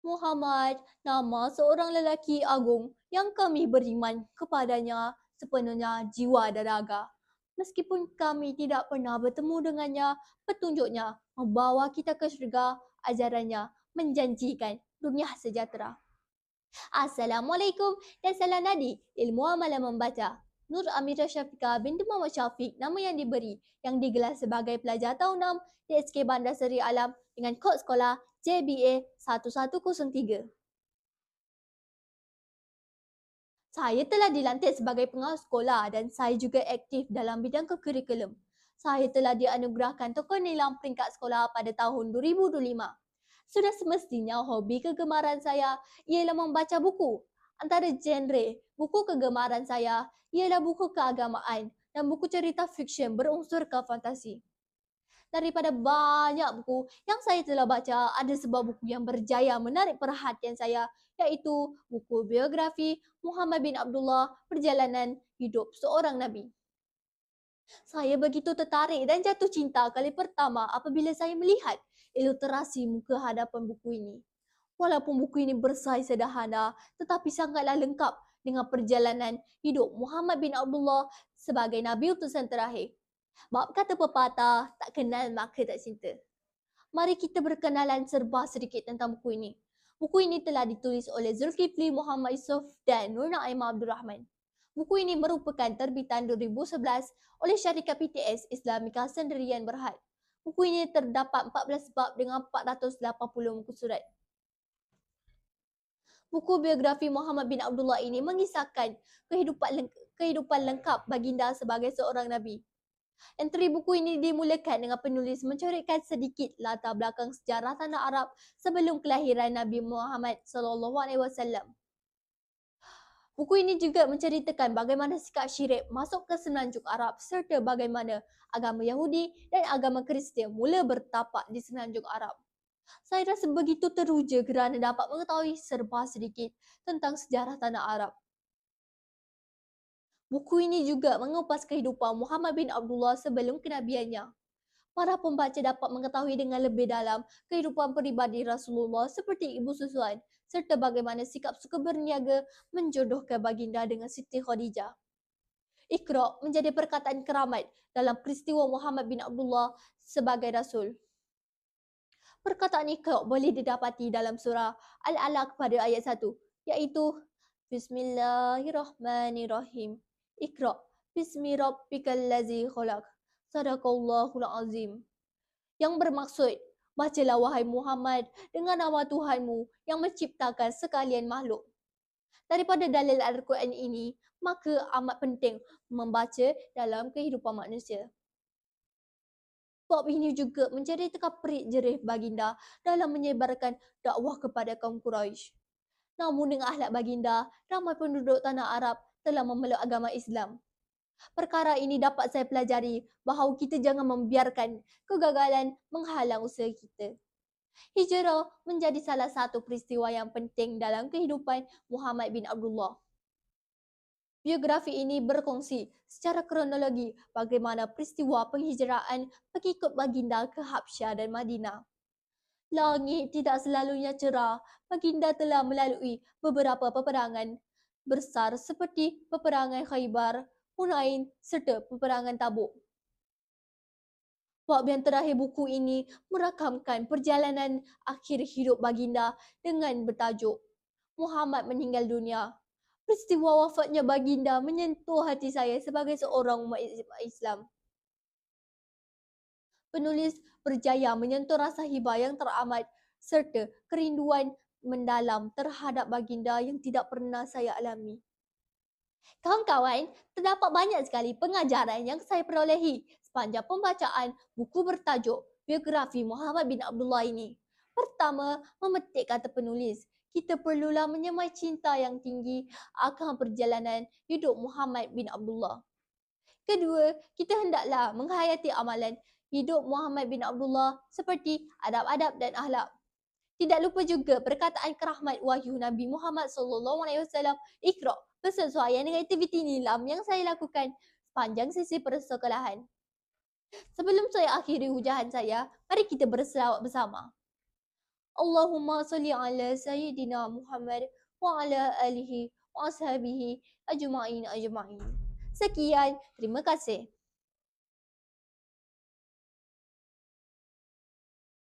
Muhammad, nama seorang lelaki agung yang kami beriman kepadanya sepenuhnya jiwa dan raga. Meskipun kami tidak pernah bertemu dengannya, petunjuknya membawa kita ke syurga, ajarannya menjanjikan dunia sejahtera. Assalamualaikum dan salam nadi ilmu amalan membaca. Nur Amira Syafiqah binti Muhammad Syafiq, nama yang diberi, yang digelar sebagai pelajar tahun 6 di SK Bandar Seri Alam dengan kod sekolah JBA 1103. Saya telah dilantik sebagai pengawas sekolah dan saya juga aktif dalam bidang kurikulum. Saya telah dianugerahkan tokoh nilam peringkat sekolah pada tahun 2025. Sudah semestinya hobi kegemaran saya ialah membaca buku. Antara genre buku kegemaran saya ialah buku keagamaan dan buku cerita fiksyen berunsurkan fantasi. Daripada banyak buku yang saya telah baca, ada sebuah buku yang berjaya menarik perhatian saya, iaitu buku biografi Muhammad bin Abdullah, Perjalanan Hidup Seorang Nabi. Saya begitu tertarik dan jatuh cinta kali pertama apabila saya melihat ilustrasi muka hadapan buku ini. Walaupun buku ini bersaiz sederhana, tetapi sangatlah lengkap dengan perjalanan hidup Muhammad bin Abdullah sebagai Nabi utusan terakhir. Bab kata pepatah, tak kenal maka tak cinta. Mari kita berkenalan serba sedikit tentang buku ini. Buku ini telah ditulis oleh Zulkifli Muhammad Yusof dan Nur Naimah Abdul Rahman. Buku ini merupakan terbitan 2011 oleh syarikat PTS Islamika Sendirian Berhad. Buku ini terdapat 14 bab dengan 480 muka surat. Buku biografi Muhammad bin Abdullah ini mengisahkan kehidupan lengkap baginda sebagai seorang Nabi. Entry buku ini dimulakan dengan penulis mencoretkan sedikit latar belakang sejarah tanah Arab sebelum kelahiran Nabi Muhammad SAW. Buku ini juga menceritakan bagaimana sikap syirik masuk ke semenanjung Arab serta bagaimana agama Yahudi dan agama Kristian mula bertapak di semenanjung Arab. Saya rasa begitu teruja kerana dapat mengetahui serba sedikit tentang sejarah tanah Arab. Buku ini juga mengupas kehidupan Muhammad bin Abdullah sebelum kenabiannya. Para pembaca dapat mengetahui dengan lebih dalam kehidupan peribadi Rasulullah seperti ibu susuan serta bagaimana sikap suka berniaga menjodohkan baginda dengan Siti Khadijah. Iqra menjadi perkataan keramat dalam peristiwa Muhammad bin Abdullah sebagai Rasul. Perkataan Iqra boleh didapati dalam surah Al-Alaq pada ayat 1, iaitu Bismillahirrahmanirrahim. Iqra bismi rabbikal ladzi khalaq. Sadaqallahul azim. Yang bermaksud, bacalah wahai Muhammad dengan nama Tuhanmu yang menciptakan sekalian makhluk. Daripada dalil Al-Quran ini, maka amat penting membaca dalam kehidupan manusia. Bab ini juga menceritakan perik jerih baginda dalam menyebarkan dakwah kepada kaum Quraisy. Namun dengan akhlak baginda, ramai penduduk tanah Arab telah memeluk agama Islam. Perkara ini dapat saya pelajari bahawa kita jangan membiarkan kegagalan menghalang usaha kita. Hijrah menjadi salah satu peristiwa yang penting dalam kehidupan Muhammad bin Abdullah. Biografi ini berkongsi secara kronologi bagaimana peristiwa penghijraan pengikut baginda ke Habsyah dan Madinah. Langit tidak selalunya cerah. Baginda telah melalui beberapa peperangan besar seperti peperangan Khaybar, Hunain serta peperangan Tabuk. Bab yang terakhir buku ini merakamkan perjalanan akhir hidup baginda dengan bertajuk Muhammad meninggal dunia. Peristiwa wafatnya baginda menyentuh hati saya sebagai seorang umat Islam. Penulis berjaya menyentuh rasa hibah yang teramat serta kerinduan mendalam terhadap baginda yang tidak pernah saya alami. Kawan-kawan, terdapat banyak sekali pengajaran yang saya perolehi sepanjang pembacaan buku bertajuk Biografi Muhammad bin Abdullah ini. Pertama, memetik kata penulis. Kita perlulah menyemai cinta yang tinggi akan perjalanan hidup Muhammad bin Abdullah. Kedua, kita hendaklah menghayati amalan hidup Muhammad bin Abdullah seperti adab-adab dan akhlak. Tidak lupa juga perkataan kerahmat wahyu Nabi Muhammad SAW, Iqra, bersesuaian dengan aktiviti nilam yang saya lakukan sepanjang sesi persekolahan. Sebelum saya akhiri hujahan saya, mari kita berselawat bersama. Allahumma salli ala Sayyidina Muhammad wa ala alihi wa ashabihi ajma'in ajma'in. Sekian, terima kasih.